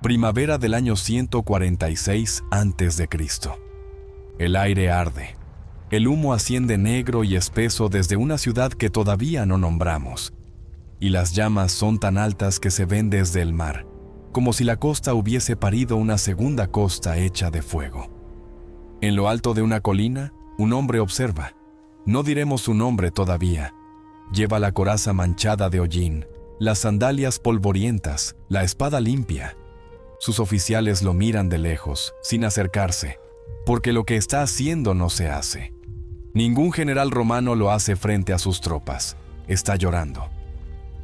Primavera del año 146 a.C. El aire arde. El humo asciende negro y espeso desde una ciudad que todavía no nombramos. Y las llamas son tan altas que se ven desde el mar, como si la costa hubiese parido una segunda costa hecha de fuego. En lo alto de una colina, un hombre observa. No diremos su nombre todavía. Lleva la coraza manchada de hollín, las sandalias polvorientas, la espada limpia. Sus oficiales lo miran de lejos, sin acercarse, porque lo que está haciendo no se hace. Ningún general romano lo hace frente a sus tropas. Está llorando.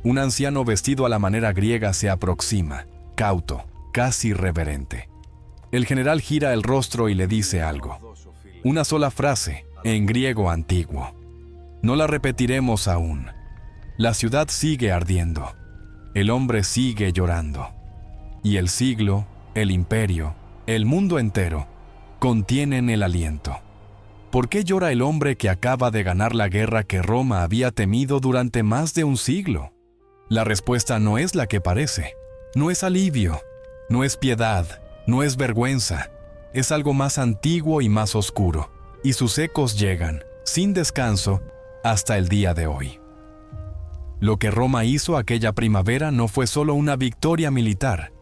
Un anciano vestido a la manera griega se aproxima, cauto, casi reverente. El general gira el rostro y le dice algo. Una sola frase, en griego antiguo. No la repetiremos aún. La ciudad sigue ardiendo. El hombre sigue llorando. Y el siglo, el imperio, el mundo entero, contienen el aliento. ¿Por qué llora el hombre que acaba de ganar la guerra que Roma había temido durante más de un siglo? La respuesta no es la que parece. No es alivio, no es piedad, no es vergüenza. Es algo más antiguo y más oscuro. Y sus ecos llegan, sin descanso, hasta el día de hoy. Lo que Roma hizo aquella primavera no fue solo una victoria militar.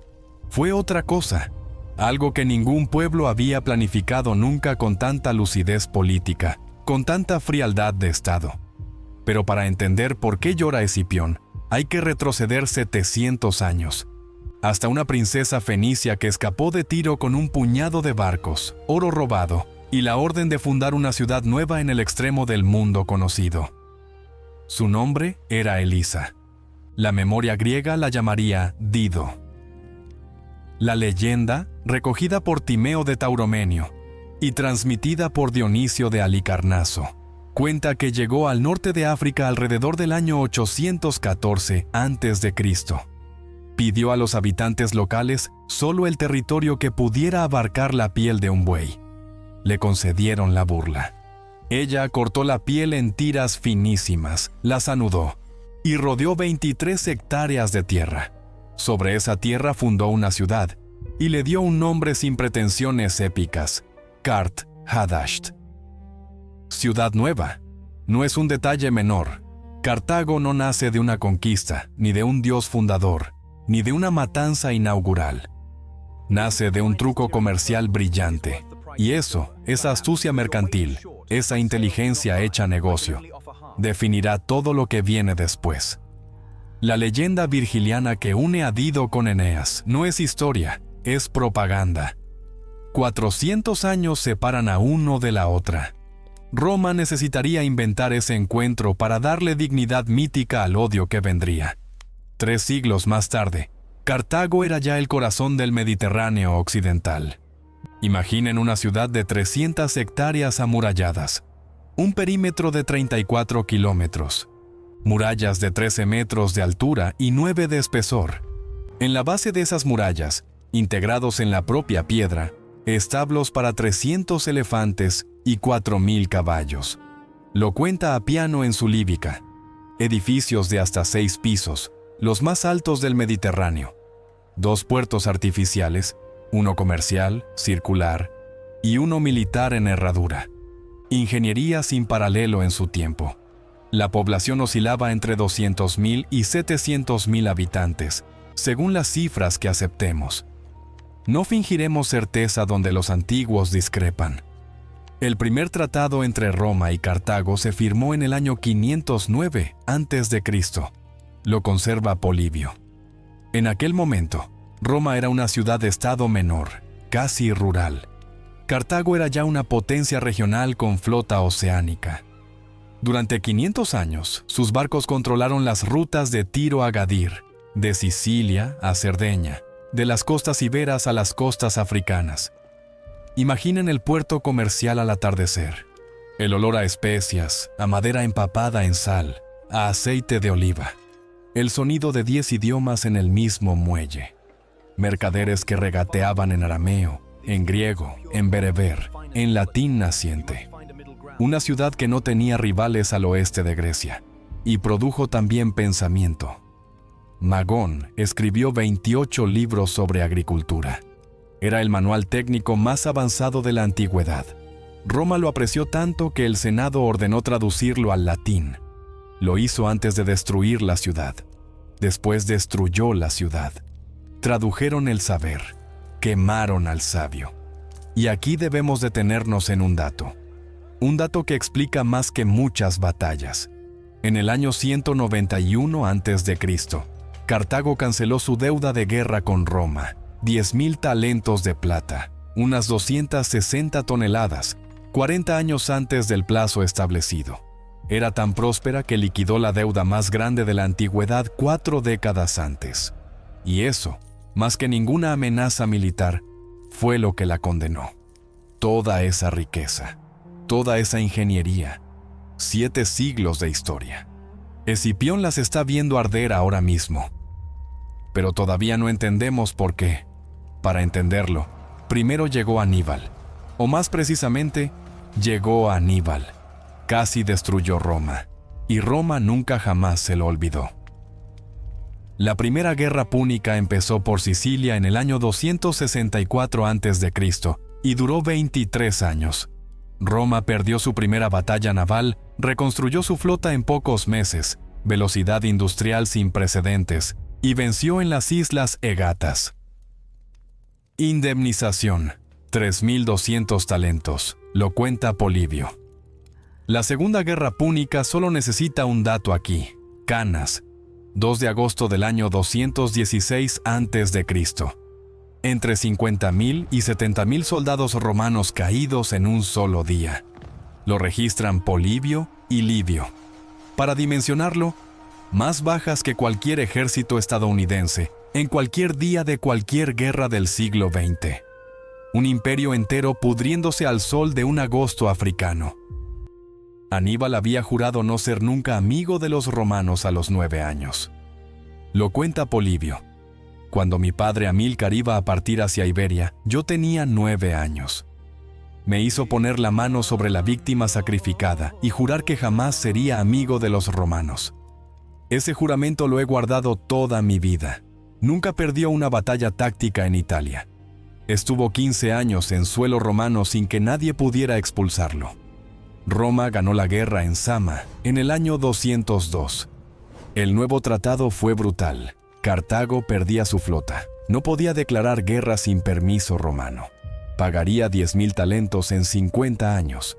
Fue otra cosa. Algo que ningún pueblo había planificado nunca con tanta lucidez política, con tanta frialdad de Estado. Pero para entender por qué llora Escipión, hay que retroceder 700 años, hasta una princesa fenicia que escapó de Tiro con un puñado de barcos, oro robado, y la orden de fundar una ciudad nueva en el extremo del mundo conocido. Su nombre era Elisa. La memoria griega la llamaría Dido. La leyenda, recogida por Timeo de Tauromenio y transmitida por Dionisio de Halicarnaso, cuenta que llegó al norte de África alrededor del año 814 a.C. Pidió a los habitantes locales solo el territorio que pudiera abarcar la piel de un buey. Le concedieron la burla. Ella cortó la piel en tiras finísimas, las anudó y rodeó 23 hectáreas de tierra. Sobre esa tierra fundó una ciudad y le dio un nombre sin pretensiones épicas, Kart Hadasht. Ciudad nueva. No es un detalle menor. Cartago no nace de una conquista, ni de un dios fundador, ni de una matanza inaugural. Nace de un truco comercial brillante. Y eso, esa astucia mercantil, esa inteligencia hecha negocio, definirá todo lo que viene después. La leyenda virgiliana que une a Dido con Eneas no es historia, es propaganda. 400 años separan a uno de la otra. Roma necesitaría inventar ese encuentro para darle dignidad mítica al odio que vendría. 3 siglos más tarde, Cartago era ya el corazón del Mediterráneo occidental. Imaginen una ciudad de 300 hectáreas amuralladas, un perímetro de 34 kilómetros, murallas de 13 metros de altura y 9 de espesor. En la base de esas murallas, integrados en la propia piedra, establos para 300 elefantes y 4.000 caballos. Lo cuenta Apiano en su Líbica. Edificios de hasta 6 pisos, los más altos del Mediterráneo. 2 puertos artificiales, uno comercial, circular, y uno militar en herradura. Ingeniería sin paralelo en su tiempo. La población oscilaba entre 200.000 y 700.000 habitantes, según las cifras que aceptemos. No fingiremos certeza donde los antiguos discrepan. El primer tratado entre Roma y Cartago se firmó en el año 509 a.C. Lo conserva Polibio. En aquel momento, Roma era una ciudad-estado menor, casi rural. Cartago era ya una potencia regional con flota oceánica. Durante 500 años, sus barcos controlaron las rutas de Tiro a Gadir, de Sicilia a Cerdeña, de las costas iberas a las costas africanas. Imaginen el puerto comercial al atardecer. El olor a especias, a madera empapada en sal, a aceite de oliva. El sonido de 10 idiomas en el mismo muelle. Mercaderes que regateaban en arameo, en griego, en bereber, en latín naciente. Una ciudad que no tenía rivales al oeste de Grecia, y produjo también pensamiento. Magón escribió 28 libros sobre agricultura. Era el manual técnico más avanzado de la antigüedad. Roma lo apreció tanto que el Senado ordenó traducirlo al latín. Lo hizo antes de destruir la ciudad. Después destruyó la ciudad. Tradujeron el saber. Quemaron al sabio. Y aquí debemos detenernos en un dato. Un dato que explica más que muchas batallas. En el año 191 a.C., Cartago canceló su deuda de guerra con Roma, 10,000 talentos de plata, unas 260 toneladas, 40 años antes del plazo establecido. Era tan próspera que liquidó la deuda más grande de la antigüedad 4 décadas antes. Y eso, más que ninguna amenaza militar, fue lo que la condenó. Toda esa riqueza, toda esa ingeniería, 7 siglos de historia. Escipión las está viendo arder ahora mismo. Pero todavía no entendemos por qué. Para entenderlo, primero llegó Aníbal, o más precisamente, llegó Aníbal. Casi destruyó Roma, y Roma nunca jamás se lo olvidó. La primera guerra púnica empezó por Sicilia en el año 264 a.C. y duró 23 años. Roma perdió su primera batalla naval, reconstruyó su flota en pocos meses, velocidad industrial sin precedentes, y venció en las Islas Egatas. Indemnización: 3.200 talentos, lo cuenta Polibio. La Segunda Guerra Púnica solo necesita un dato aquí: Canas, 2 de agosto del año 216 a.C. Entre 50,000 y 70,000 soldados romanos caídos en un solo día. Lo registran Polibio y Livio. Para dimensionarlo, más bajas que cualquier ejército estadounidense en cualquier día de cualquier guerra del siglo XX. Un imperio entero pudriéndose al sol de un agosto africano. Aníbal había jurado no ser nunca amigo de los romanos a los 9 años. Lo cuenta Polibio. Cuando mi padre Amílcar iba a partir hacia Iberia, yo tenía 9 años. Me hizo poner la mano sobre la víctima sacrificada y jurar que jamás sería amigo de los romanos. Ese juramento lo he guardado toda mi vida. Nunca perdió una batalla táctica en Italia. Estuvo 15 años en suelo romano sin que nadie pudiera expulsarlo. Roma ganó la guerra en Zama en el año 202. El nuevo tratado fue brutal. Cartago perdía su flota. No podía declarar guerra sin permiso romano. Pagaría 10,000 talentos en 50 años.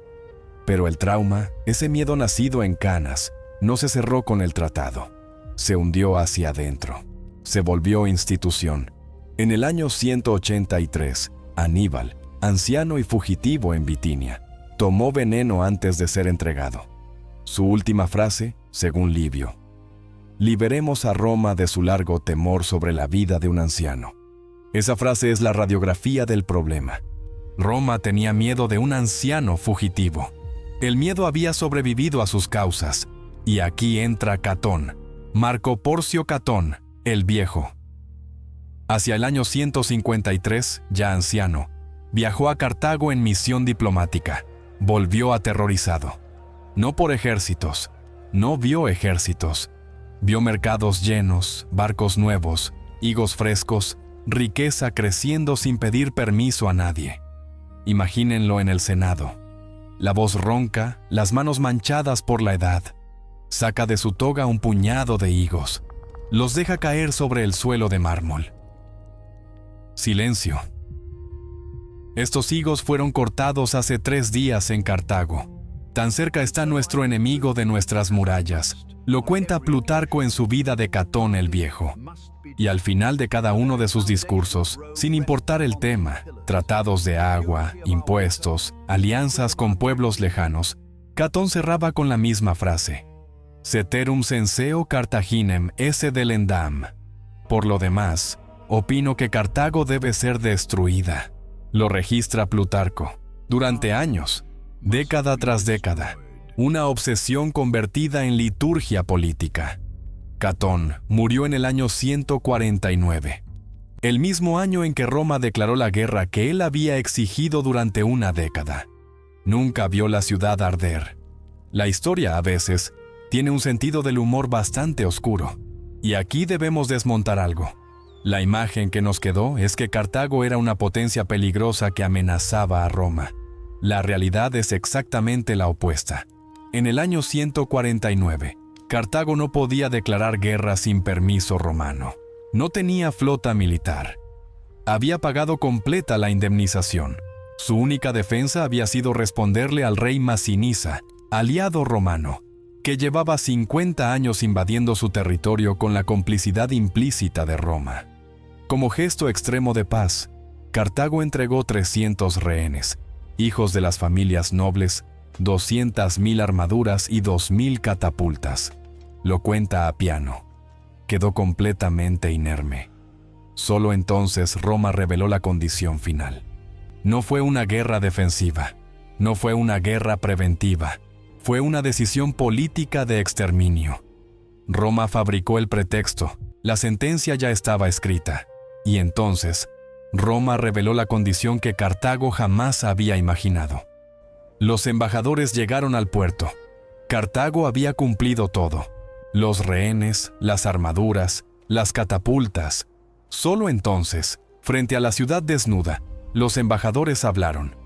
Pero el trauma, ese miedo nacido en Canas, no se cerró con el tratado. Se hundió hacia adentro. Se volvió institución. En el año 183, Aníbal, anciano y fugitivo en Bitinia, tomó veneno antes de ser entregado. Su última frase, según Livio: liberemos a Roma de su largo temor sobre la vida de un anciano. Esa frase es la radiografía del problema. Roma tenía miedo de un anciano fugitivo. El miedo había sobrevivido a sus causas. Y aquí entra Catón, Marco Porcio Catón, el Viejo. Hacia el año 153, ya anciano, viajó a Cartago en misión diplomática. Volvió aterrorizado. No por ejércitos, no vio ejércitos. Vio mercados llenos, barcos nuevos, higos frescos, riqueza creciendo sin pedir permiso a nadie. Imagínenlo en el Senado. La voz ronca, las manos manchadas por la edad. Saca de su toga un puñado de higos. Los deja caer sobre el suelo de mármol. Silencio. Estos higos fueron cortados hace 3 días en Cartago. Tan cerca está nuestro enemigo de nuestras murallas. Lo cuenta Plutarco en su vida de Catón el Viejo. Y al final de cada uno de sus discursos, sin importar el tema, tratados de agua, impuestos, alianzas con pueblos lejanos, Catón cerraba con la misma frase: Ceterum censeo Cartaginem esse delendam. Por lo demás, opino que Cartago debe ser destruida. Lo registra Plutarco. Durante años, década tras década, una obsesión convertida en liturgia política. Catón murió en el año 149, el mismo año en que Roma declaró la guerra que él había exigido durante una década. Nunca vio la ciudad arder. La historia, a veces, tiene un sentido del humor bastante oscuro. Y aquí debemos desmontar algo. La imagen que nos quedó es que Cartago era una potencia peligrosa que amenazaba a Roma. La realidad es exactamente la opuesta. En el año 149, Cartago no podía declarar guerra sin permiso romano. No tenía flota militar. Había pagado completa la indemnización. Su única defensa había sido responderle al rey Masinisa, aliado romano, que llevaba 50 años invadiendo su territorio con la complicidad implícita de Roma. Como gesto extremo de paz, Cartago entregó 300 rehenes, hijos de las familias nobles, 200.000 armaduras y 2.000 catapultas. Lo cuenta Apiano. Quedó completamente inerme. Solo entonces Roma reveló la condición final. No fue una guerra defensiva, no fue una guerra preventiva, fue una decisión política de exterminio. Roma fabricó el pretexto, la sentencia ya estaba escrita, y entonces Roma reveló la condición que Cartago jamás había imaginado. Los embajadores llegaron al puerto. Cartago había cumplido todo. Los rehenes, las armaduras, las catapultas. Solo entonces, frente a la ciudad desnuda, los embajadores hablaron.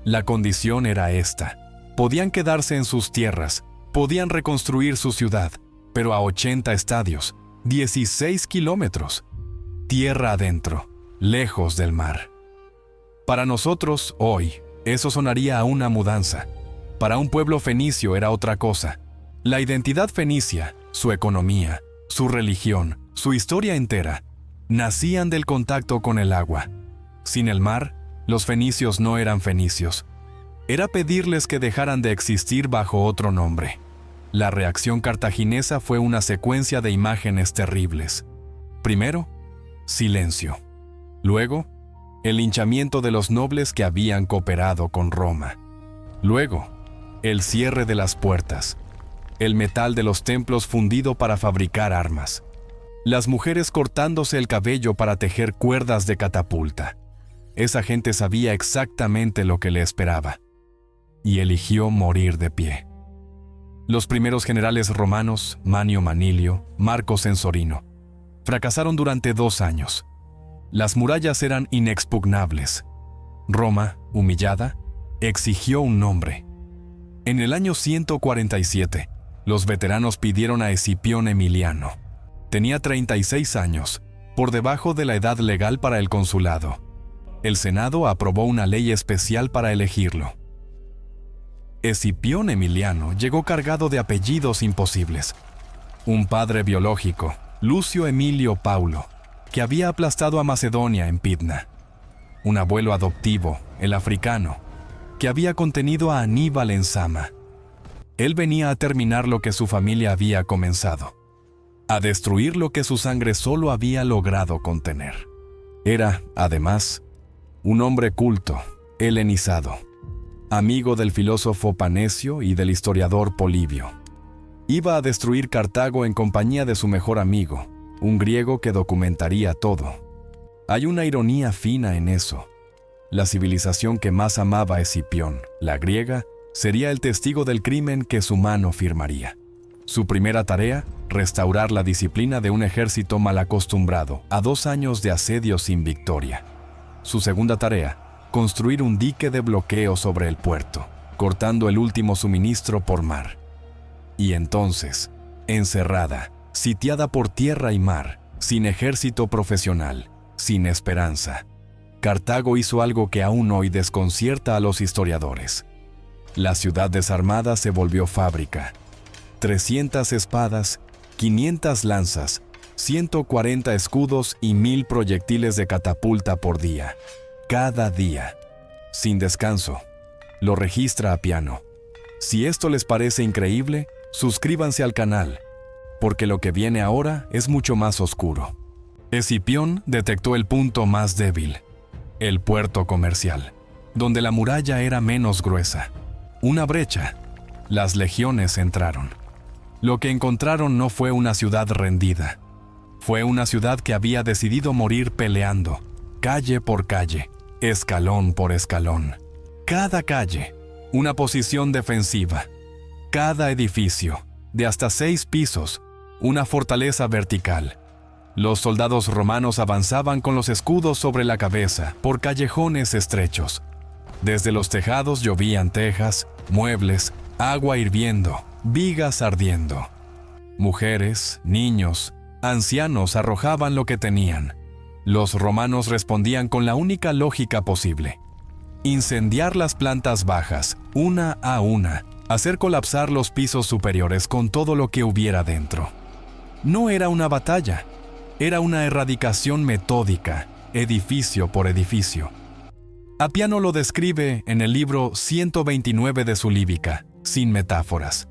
La condición era esta. Podían quedarse en sus tierras, podían reconstruir su ciudad, pero a 80 estadios, 16 kilómetros. Tierra adentro, lejos del mar. Para nosotros, hoy, eso sonaría a una mudanza. Para un pueblo fenicio era otra cosa. La identidad fenicia, su economía, su religión, su historia entera, nacían del contacto con el agua. Sin el mar, los fenicios no eran fenicios. Era pedirles que dejaran de existir bajo otro nombre. La reacción cartaginesa fue una secuencia de imágenes terribles. Primero, silencio. Luego, el linchamiento de los nobles que habían cooperado con Roma. Luego, el cierre de las puertas. El metal de los templos fundido para fabricar armas. Las mujeres cortándose el cabello para tejer cuerdas de catapulta. Esa gente sabía exactamente lo que le esperaba. Y eligió morir de pie. Los primeros generales romanos, Manio Manilio, Marco Censorino, fracasaron durante 2 años. Las murallas eran inexpugnables. Roma, humillada, exigió un nombre. En el año 147, los veteranos pidieron a Escipión Emiliano. Tenía 36 años, por debajo de la edad legal para el consulado. El Senado aprobó una ley especial para elegirlo. Escipión Emiliano llegó cargado de apellidos imposibles. Un padre biológico, Lucio Emilio Paulo, que había aplastado a Macedonia en Pidna. Un abuelo adoptivo, el africano, que había contenido a Aníbal en Sama. Él venía a terminar lo que su familia había comenzado, a destruir lo que su sangre solo había logrado contener. Era, además, un hombre culto, helenizado, amigo del filósofo Panecio y del historiador Polibio. Iba a destruir Cartago en compañía de su mejor amigo, un griego que documentaría todo. Hay una ironía fina en eso. La civilización que más amaba a Escipión, la griega, sería el testigo del crimen que su mano firmaría. Su primera tarea, restaurar la disciplina de un ejército mal acostumbrado a 2 años de asedio sin victoria. Su segunda tarea, construir un dique de bloqueo sobre el puerto, cortando el último suministro por mar. Y entonces, encerrada, sitiada por tierra y mar, sin ejército profesional, sin esperanza, Cartago hizo algo que aún hoy desconcierta a los historiadores. La ciudad desarmada se volvió fábrica. 300 espadas, 500 lanzas, 140 escudos y 1000 proyectiles de catapulta por día. Cada día. Sin descanso. Lo registra Apiano. Si esto les parece increíble, suscríbanse al canal, porque lo que viene ahora es mucho más oscuro. Escipión detectó el punto más débil, el puerto comercial, donde la muralla era menos gruesa. Una brecha. Las legiones entraron. Lo que encontraron no fue una ciudad rendida. Fue una ciudad que había decidido morir peleando, calle por calle, escalón por escalón. Cada calle, una posición defensiva. Cada edificio, de hasta 6 pisos, una fortaleza vertical. Los soldados romanos avanzaban con los escudos sobre la cabeza por callejones estrechos. Desde los tejados llovían tejas, muebles, agua hirviendo, vigas ardiendo. Mujeres, niños, ancianos arrojaban lo que tenían. Los romanos respondían con la única lógica posible: incendiar las plantas bajas, una a una, hacer colapsar los pisos superiores con todo lo que hubiera dentro. No era una batalla, era una erradicación metódica, edificio por edificio. Appiano lo describe en el libro 129 de su Líbica, sin metáforas.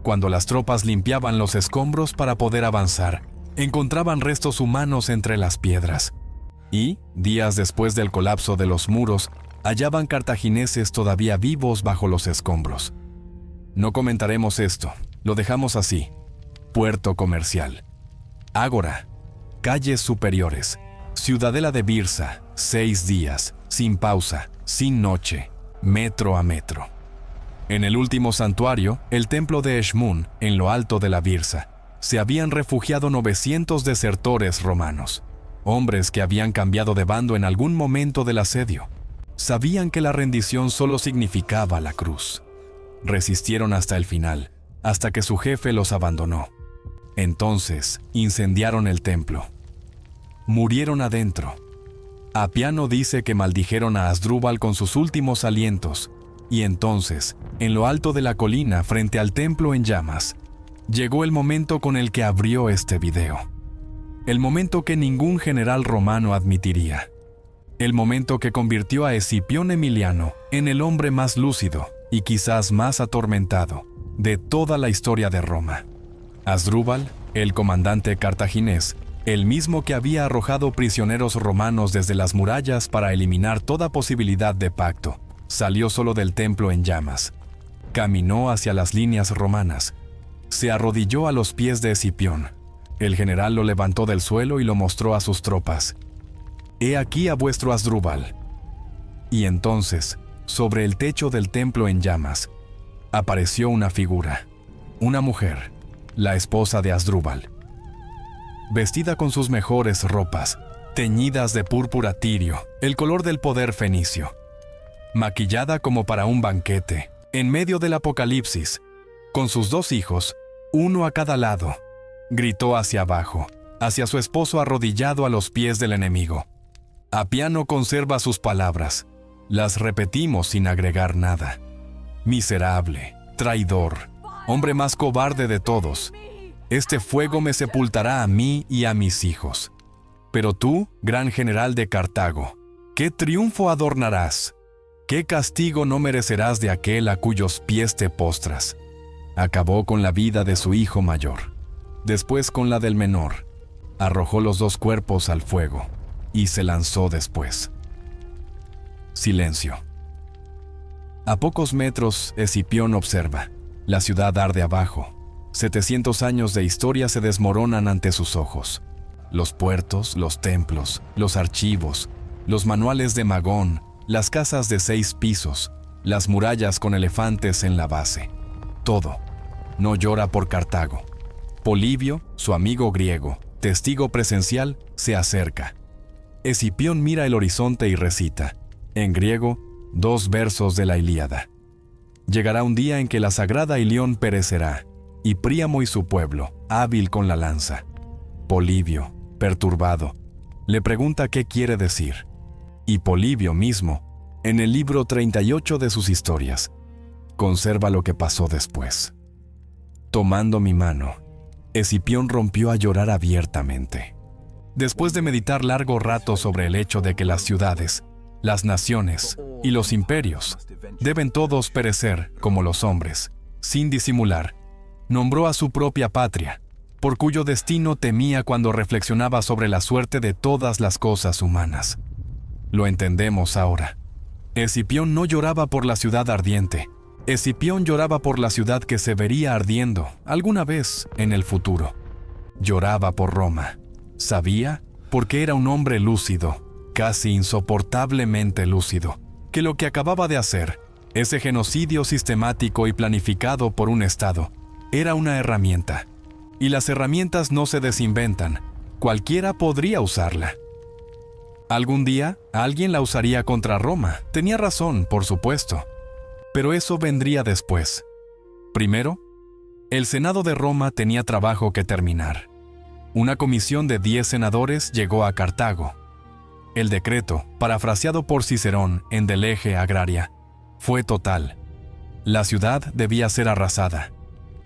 Cuando las tropas limpiaban los escombros para poder avanzar, encontraban restos humanos entre las piedras. Y, días después del colapso de los muros, hallaban cartagineses todavía vivos bajo los escombros. No comentaremos esto, lo dejamos así. Puerto comercial. Ágora. Calles superiores. Ciudadela de Birsa, 6 días, sin pausa, sin noche, metro a metro. En el último santuario, el templo de Eshmun, en lo alto de la Birsa, se habían refugiado 900 desertores romanos, hombres que habían cambiado de bando en algún momento del asedio. Sabían que la rendición solo significaba la cruz. Resistieron hasta el final, hasta que su jefe los abandonó. Entonces, incendiaron el templo. Murieron adentro. Appiano dice que maldijeron a Asdrúbal con sus últimos alientos, y entonces, en lo alto de la colina frente al templo en llamas, llegó el momento con el que abrió este video. El momento que ningún general romano admitiría. El momento que convirtió a Escipión Emiliano en el hombre más lúcido y quizás más atormentado de toda la historia de Roma. Asdrúbal, el comandante cartaginés, el mismo que había arrojado prisioneros romanos desde las murallas para eliminar toda posibilidad de pacto, salió solo del templo en llamas. Caminó hacia las líneas romanas. Se arrodilló a los pies de Escipión. El general lo levantó del suelo y lo mostró a sus tropas. «He aquí a vuestro Asdrúbal». Y entonces, sobre el techo del templo en llamas, apareció una figura, una mujer, la esposa de Asdrúbal. Vestida con sus mejores ropas, teñidas de púrpura tirio, el color del poder fenicio. Maquillada como para un banquete, en medio del apocalipsis, con sus 2 hijos, uno a cada lado, gritó hacia abajo, hacia su esposo arrodillado a los pies del enemigo. Appiano conserva sus palabras, las repetimos sin agregar nada. Miserable, traidor, hombre más cobarde de todos, este fuego me sepultará a mí y a mis hijos. Pero tú, gran general de Cartago, ¿qué triunfo adornarás? ¿Qué castigo no merecerás de aquel a cuyos pies te postras? Acabó con la vida de su hijo mayor, después con la del menor, arrojó los 2 cuerpos al fuego y se lanzó después. Silencio. A pocos metros, Escipión observa. La ciudad arde abajo. 700 años de historia se desmoronan ante sus ojos. Los puertos, los templos, los archivos, los manuales de Magón, las casas de 6 pisos, las murallas con elefantes en la base. Todo. No llora por Cartago. Polibio, su amigo griego, testigo presencial, se acerca. Escipión mira el horizonte y recita, en griego, 2 versos de la Ilíada. Llegará un día en que la sagrada Ilión perecerá, y Príamo y su pueblo, hábil con la lanza. Polibio, perturbado, le pregunta qué quiere decir. Y Polibio mismo, en el libro 38 de sus historias, conserva lo que pasó después. Tomando mi mano, Escipión rompió a llorar abiertamente. Después de meditar largo rato sobre el hecho de que las ciudades, las naciones y los imperios deben todos perecer como los hombres, sin disimular, nombró a su propia patria, por cuyo destino temía cuando reflexionaba sobre la suerte de todas las cosas humanas. Lo entendemos ahora. Escipión no lloraba por la ciudad ardiente. Escipión lloraba por la ciudad que se vería ardiendo alguna vez en el futuro. Lloraba por Roma. Sabía, porque era un hombre lúcido, casi insoportablemente lúcido, que lo que acababa de hacer, ese genocidio sistemático y planificado por un Estado, era una herramienta, Y las herramientas no se desinventan, cualquiera podría usarla. Algún día, alguien la usaría contra Roma. Tenía razón, por supuesto. Pero eso vendría después. Primero, el Senado de Roma tenía trabajo que terminar. Una comisión de 10 senadores llegó a Cartago. El decreto, parafraseado por Cicerón en De Lege Agraria, fue total. La ciudad debía ser arrasada.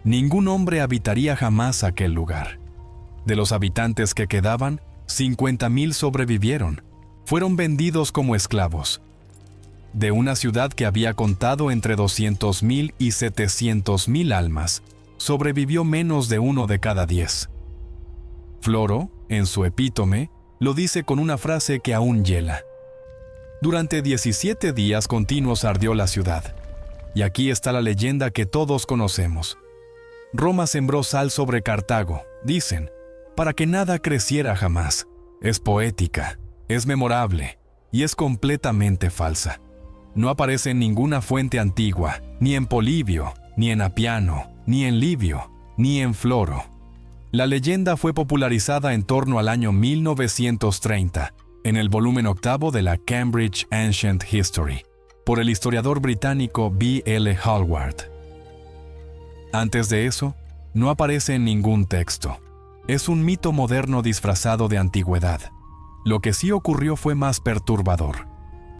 Ningún hombre habitaría jamás aquel lugar. De los habitantes que quedaban, 50,000 sobrevivieron. Fueron vendidos como esclavos. De una ciudad que había contado entre 200,000 y 700,000 almas, sobrevivió menos de 1 de cada 10. Floro, en su epítome, lo dice con una frase que aún hiela. Durante 17 días continuos ardió la ciudad. Y aquí está la leyenda que todos conocemos. Roma sembró sal sobre Cartago, dicen, para que nada creciera jamás. Es poética, es memorable y es completamente falsa. No aparece en ninguna fuente antigua, ni en Polibio, ni en Apiano, ni en Livio, ni en Floro. La leyenda fue popularizada en torno al año 1930, en el volumen 8 de la Cambridge Ancient History, por el historiador británico B. L. Hallward. Antes de eso, no aparece en ningún texto. Es un mito moderno disfrazado de antigüedad. Lo que sí ocurrió fue más perturbador.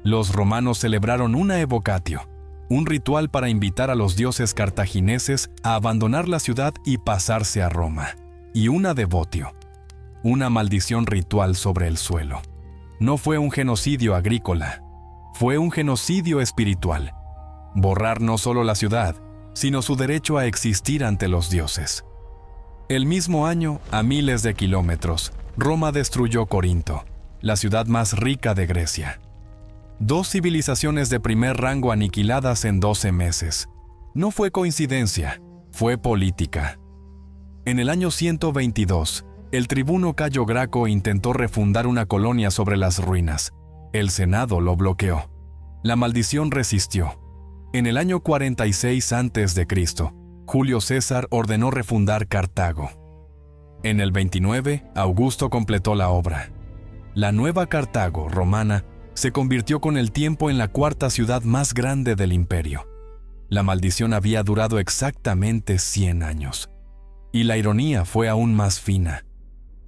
Los romanos celebraron una evocatio, un ritual para invitar a los dioses cartagineses a abandonar la ciudad y pasarse a Roma, y una devotio, una maldición ritual sobre el suelo. No fue un genocidio agrícola, fue un genocidio espiritual. Borrar no solo la ciudad, sino su derecho a existir ante los dioses. El mismo año, a miles de kilómetros, Roma destruyó Corinto, la ciudad más rica de Grecia. 2 civilizaciones de primer rango aniquiladas en 12 meses. No fue coincidencia, fue política. En el año 122, el tribuno Cayo Graco intentó refundar una colonia sobre las ruinas. El Senado lo bloqueó. La maldición resistió. En el año 46 a.C., Julio César ordenó refundar Cartago. En el 29, Augusto completó la obra. La nueva Cartago romana se convirtió con el tiempo en la 4ª ciudad más grande del imperio. La maldición había durado exactamente 100 años. Y la ironía fue aún más fina.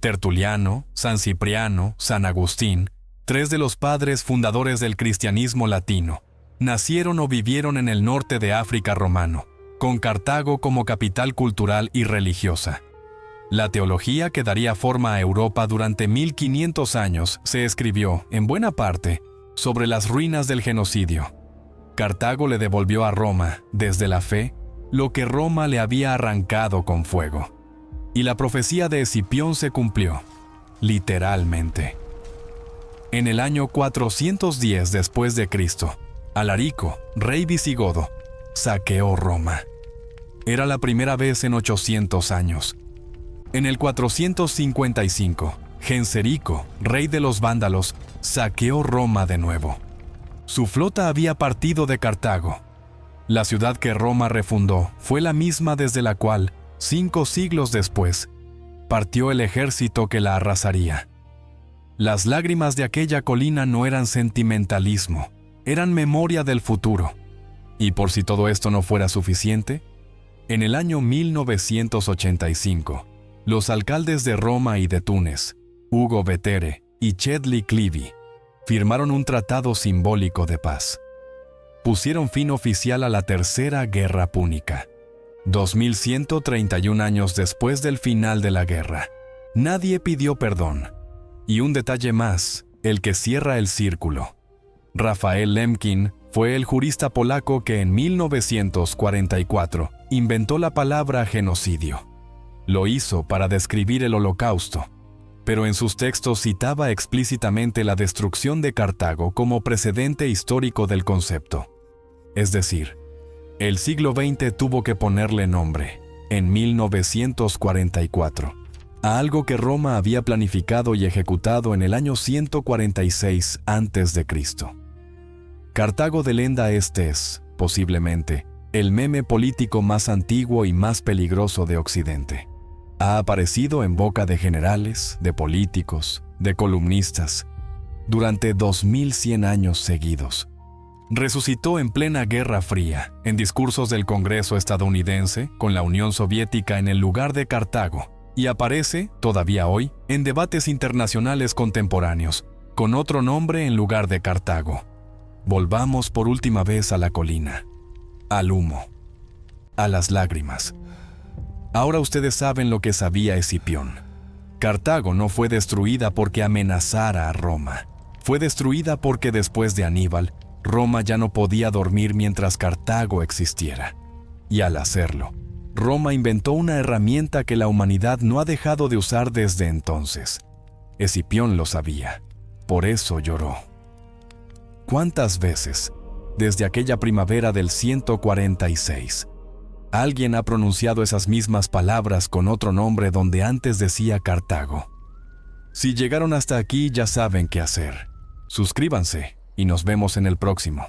Tertuliano, San Cipriano, San Agustín, 3 de los padres fundadores del cristianismo latino, nacieron o vivieron en el norte de África romano, con Cartago como capital cultural y religiosa. La teología que daría forma a Europa durante 1500 años se escribió, en buena parte, sobre las ruinas del genocidio. Cartago le devolvió a Roma, desde la fe, lo que Roma le había arrancado con fuego. Y la profecía de Escipión se cumplió, literalmente. En el año 410 después de Cristo, Alarico, rey visigodo, saqueó Roma. Era la primera vez en 800 años. En el 455, Genserico, rey de los vándalos, saqueó Roma de nuevo. Su flota había partido de Cartago. La ciudad que Roma refundó fue la misma desde la cual, 5 siglos después, partió el ejército que la arrasaría. Las lágrimas de aquella colina no eran sentimentalismo, eran memoria del futuro. Y por si todo esto no fuera suficiente, en el año 1985, los alcaldes de Roma y de Túnez, Hugo Vetere y Chedly Clivi, firmaron un tratado simbólico de paz. Pusieron fin oficial a la Tercera Guerra Púnica. 2131 años después del final de la guerra. Nadie pidió perdón. Y un detalle más, el que cierra el círculo. Rafael Lemkin fue el jurista polaco que en 1944 inventó la palabra genocidio. Lo hizo para describir el Holocausto, pero en sus textos citaba explícitamente la destrucción de Cartago como precedente histórico del concepto. Es decir, el siglo XX tuvo que ponerle nombre, en 1944, a algo que Roma había planificado y ejecutado en el año 146 a.C. Cartago de Lenda es, posiblemente, el meme político más antiguo y más peligroso de Occidente. Ha aparecido en boca de generales, de políticos, de columnistas, durante 2100 años seguidos. Resucitó en plena Guerra Fría, en discursos del Congreso estadounidense, con la Unión Soviética en el lugar de Cartago, y aparece, todavía hoy, en debates internacionales contemporáneos, con otro nombre en lugar de Cartago. Volvamos por última vez a la colina, al humo, a las lágrimas. Ahora ustedes saben lo que sabía Escipión. Cartago no fue destruida porque amenazara a Roma. Fue destruida porque después de Aníbal, Roma ya no podía dormir mientras Cartago existiera. Y al hacerlo, Roma inventó una herramienta que la humanidad no ha dejado de usar desde entonces. Escipión lo sabía. Por eso lloró. ¿Cuántas veces, desde aquella primavera del 146, alguien ha pronunciado esas mismas palabras con otro nombre donde antes decía Cartago? Si llegaron hasta aquí, ya saben qué hacer. Suscríbanse y nos vemos en el próximo.